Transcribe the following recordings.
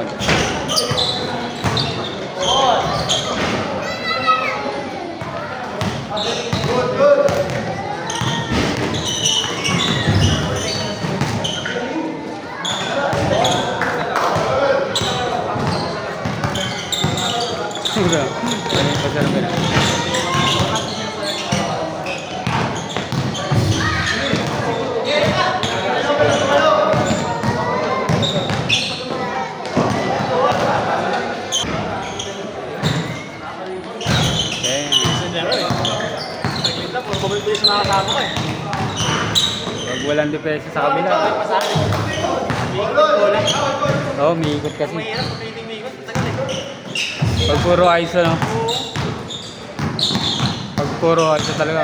Udah. Ini pacar merah. Pag walang depensa sa kabila. Oo, may ikot kasi. Pag puro ayos ano. Pag puro ayos talaga.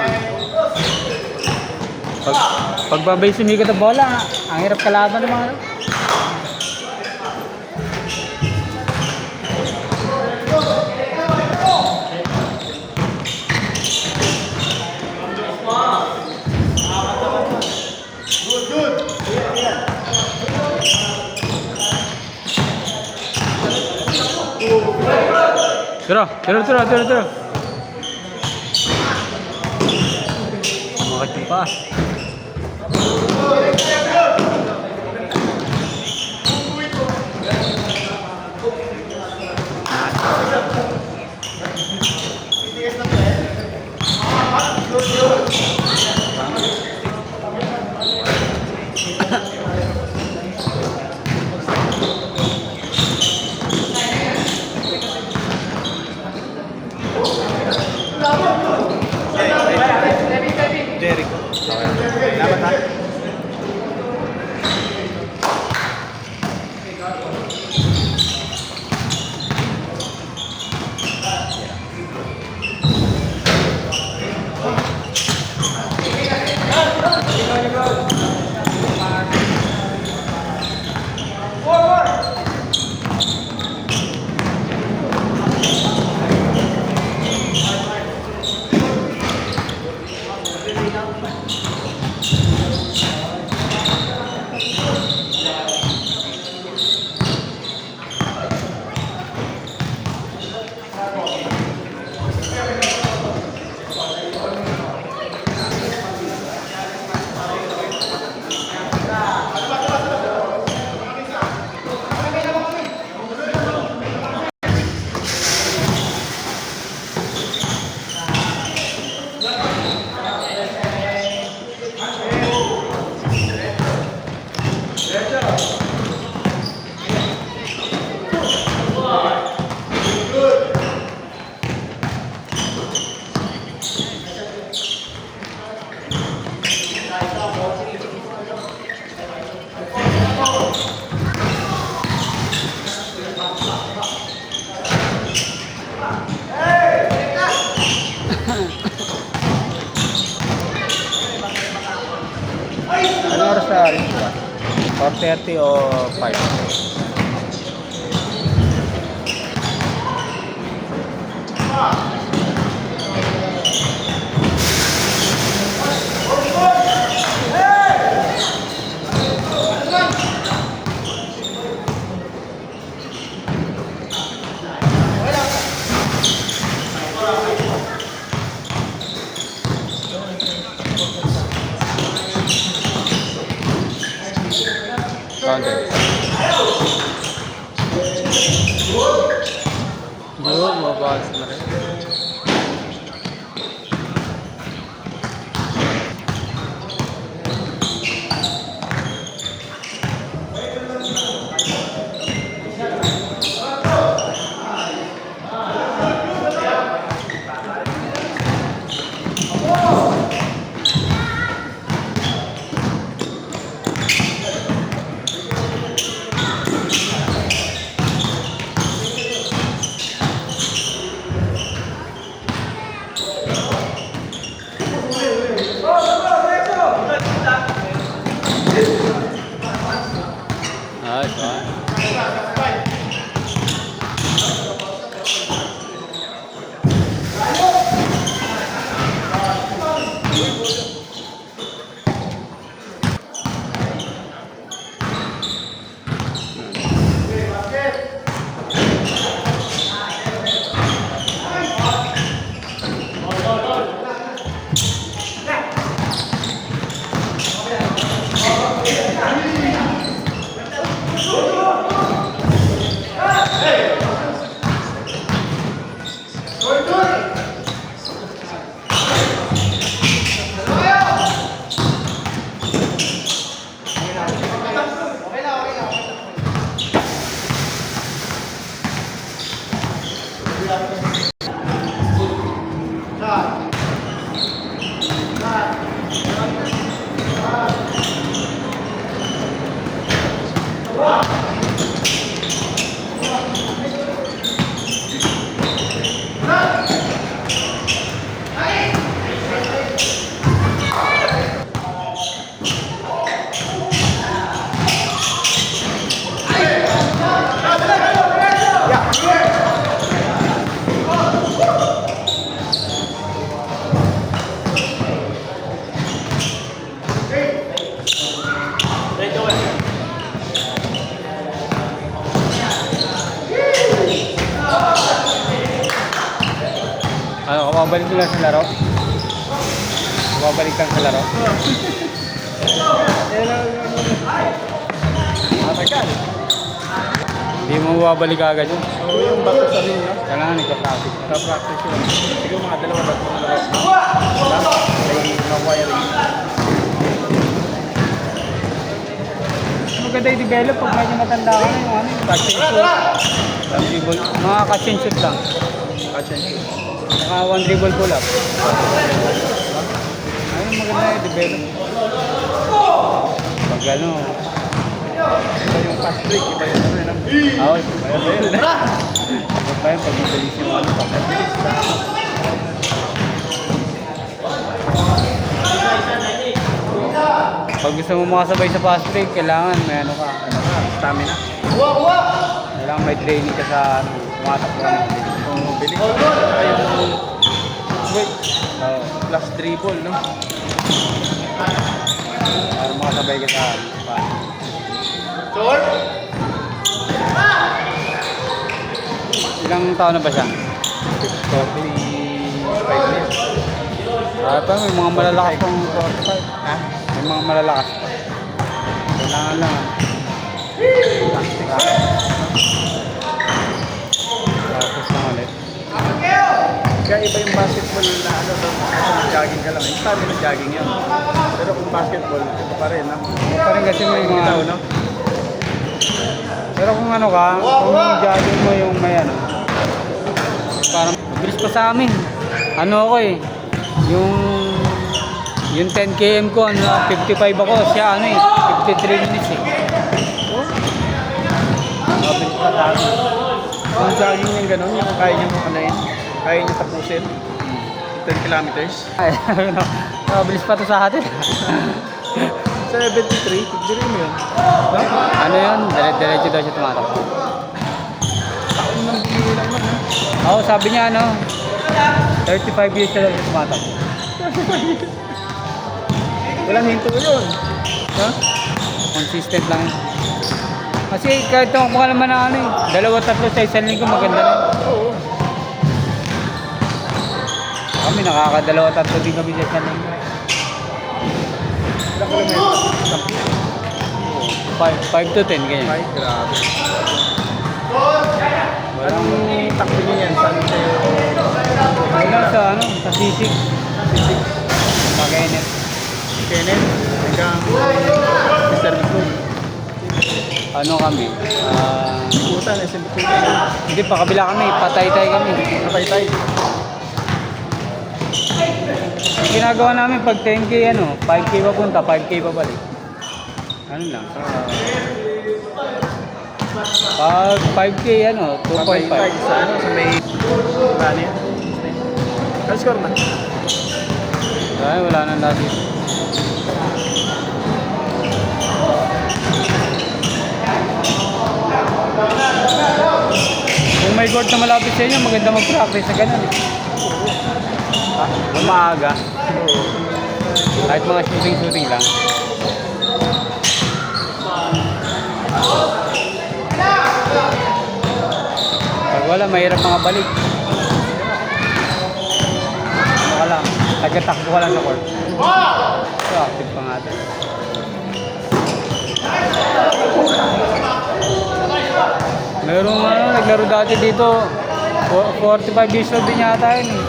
Pag babay sumikot ang bola, ang hirap kalaban ng mga ano. Tira. Makakit pa. Jericho. Dapat ha? Ano oras na rin ito? 4:30 o 5? Counter. Yun, mabalas na rin. Babalik ko lang sa laro. Babalik kang sa laro. Matagal. Hindi mo babalik agad yun. Oo, yung bato sa ring, no? Kailangan nagka-practice. Ka-practice yun. Siguro mga dalawa bato na laro. May wiring. Maganda i-develop pag medyo matanda ka na yung ano, catch and shoot. Mga catch and shoot lang. Catch and shoot. Saka one dribble pull up. Ayun, maganda i-develop. Pag ano, Iba yung fast break, iba yung ano yun. awal. Iba pa yun pag mabilis yung ano. Mabilis na. Pag gusto mo makasabay sa fast break, kailangan may ano ka. Stamina. Kailangan may training ka sa ano, tumatakbo ka ng mabilis. Kung mabilis. Saka yung wait, Oo. plus dribble, no? Para makasabay ka sa ano, fast break. Ilang taon na ba siya? 45 years. Pa, may mga malalakas pang 45. Ha? May mga malalakas pa. Kailangan lang. Plastic. Tapos lang ulit. Kaya iba yung basketball na ano, jogging ka lang. Yung sabi na jogging yan. Pero kung basketball, ito pa rin, no? Pa rin kasi may mga... Ikaw, no? Pero kung ano ka, kung jogging mo yung may ano, parang mabilis pa sa amin. Ano ako eh, yung 10 km ko, ano, 55 ako, siya ano eh, 53 minutes eh. Mabilis pa sa akin. Kung jogging yung gano'n, yung kaya niya makanayin, kaya niya tapusin. 10 kilometers. Ay, ano, mabilis pa to sa atin. 73, tigdirin mo yun. No? Ano yun, diretso daw siya tumatakbo. Taon ng bili lang man, ha? Oo, sabi niya ano, 35 years siya daw siya tumatakbo. Walang hinto yun. Ha? Consistent lang yun. Kasi kahit tumakbo ka naman na ano eh, 2-3 sa isang linggo maganda na. Oo. Kami nakaka-2-3 din kami sa isang linggo. Ilang kilometers? 5 to 10 ganyan. Ay, grabe. Walang Anong takbo niya yan? Saan kayo? wala sa ano, sa sisig. Pag-init. Kenneth? Hanggang Mr. Bitcoin. Ano kami? Ikutan, SM Bitcoin. Hindi pa kabila kami, patay-tay kami. Nakaytay. Ang ginagawa namin pag 10k ano, 5k papunta, 5k pabalik. Ano lang. Pag 5k ano, 2.5. Sa ano, sa may... Ano yan? Ano score na? Ay, wala nang lagi. Kung may court na malapit sa inyo, maganda mag-practice sa ganun eh. Maaga. Oo. Kahit mga shooting lang. Pag wala, mahirap mga balik. Ano ka lang, tagatakbo ka lang sa court. So, active pa nga ito. Merong ano, naglaro dati dito, 45 years old din yata yun eh.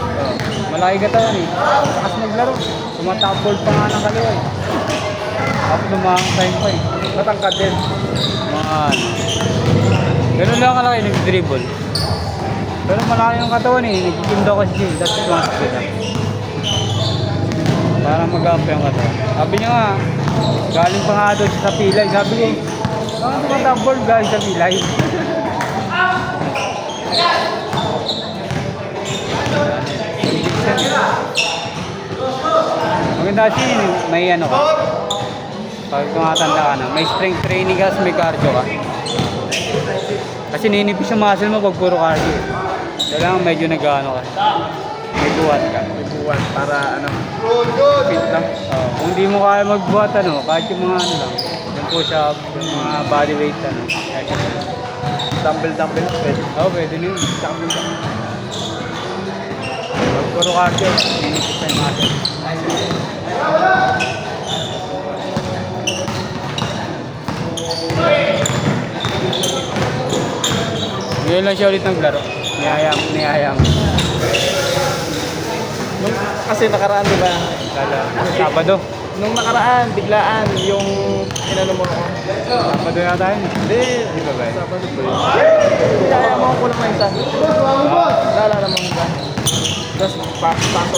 Malaki katawan eh. Takas naglaro. Tumatapboard pa nga ng kaliwa eh. Tapos lumahang time pa eh. Matangkad din. Mga ano. Ganun lang kalaki, nag-dribble. Pero malaki yung katawan eh. Nagkikim daw kasi siya. That's why sila. Para mag-up yung katawan. Sabi niya nga, galing pa nga doon siya sa pilay. Sabi ko, bakit tumatapboard galing sa pilay? Maganda kasi may ano ka. Pag tumatanda ka na, may strength training ka, may cardio ka. Kasi ninipis yung muscle mo pag puro cardio. Kailangan medyo nag-ano ka. May buhat ka. May buwan para ano, fit lang. Kung di mo kaya magbuhat ano, kahit yung mga ano lang, yung push-up, yung mga body weight ano. Dumbbell, pwede. Oo, pwede na yun. Dumbbell. Puro cardio. Ninipis pa yung muscle. Ngayon lang siya ulit naglaro. Niyaya mo. Kasi nakaraan, di ba? Sabado. Nung nakaraan, biglaan yung inano mo ako. Sabado yata yun. Hindi. Di ba ba? Sabado po yun. Kaya mo ko lang na isa. Naalala mo ba? Tapos pasok ako.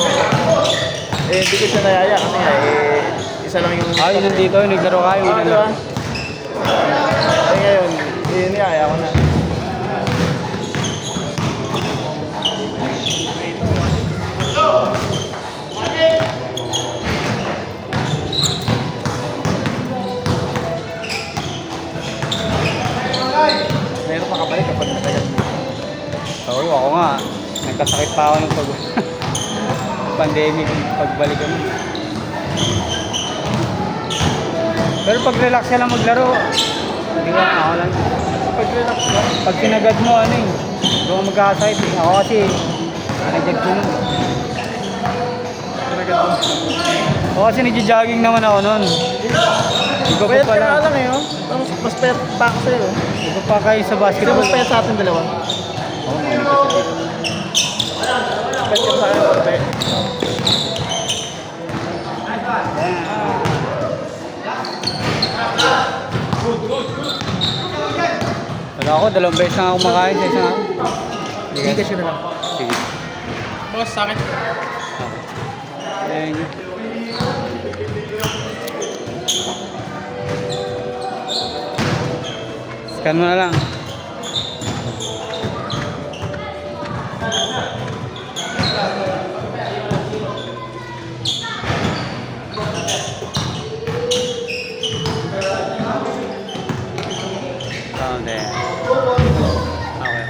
Hindi ko siya nayaya kasi nga isa lang yung... Ah, yun nandito. Naglaro kayo. Oo, di ba? Ngayon, niyaya ko na. Meron makabalik kapag natagal mo. Oo, ako nga. Nagkasakit pa ako ng pandemic. Pagbalik ko. Pero pag relax ka lang maglaro, hindi ka ako lang. Pag relax mo, Pag sinagad mo, ano eh, doon ka magkakasakit eh. Ako kasi, nag-jag ko nun. talaga mo. Ako kasi nag-jogging naman ako nun. Iba pa Pwede ka pala. lang eh, oh. Tapos mas pet pa ako sa'yo. Iba pa kayo sa Sino basketball. mas pet sa atin dalawa? Oo, may nagkasakit. Pet ka sa akin, konti. Wala ako, 2 beses na ako kumakain sa isang araw. Hindi ka siya na lang. Sige. Boss, sa akin. Thank you. Scan mo na lang. Found it. Okay.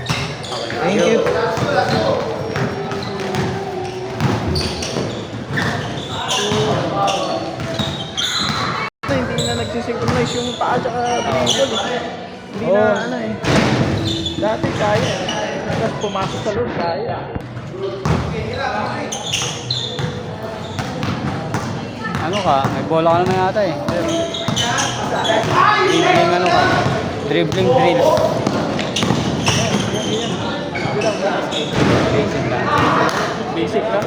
Okay. Thank you. Hindi na nagsisynchronize yung paa tsaka dribble eh. Hindi na Oo. ano eh. Dati kaya. Tapos pumasok sa loob, kaya. Ano ka? May bola ka naman yata eh. Dribbling ano ka? Dribbling drills. Basic lang. Basic lang.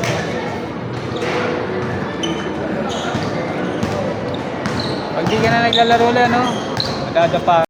Pag di ka na naglalaro ulit, ano? Madadapa.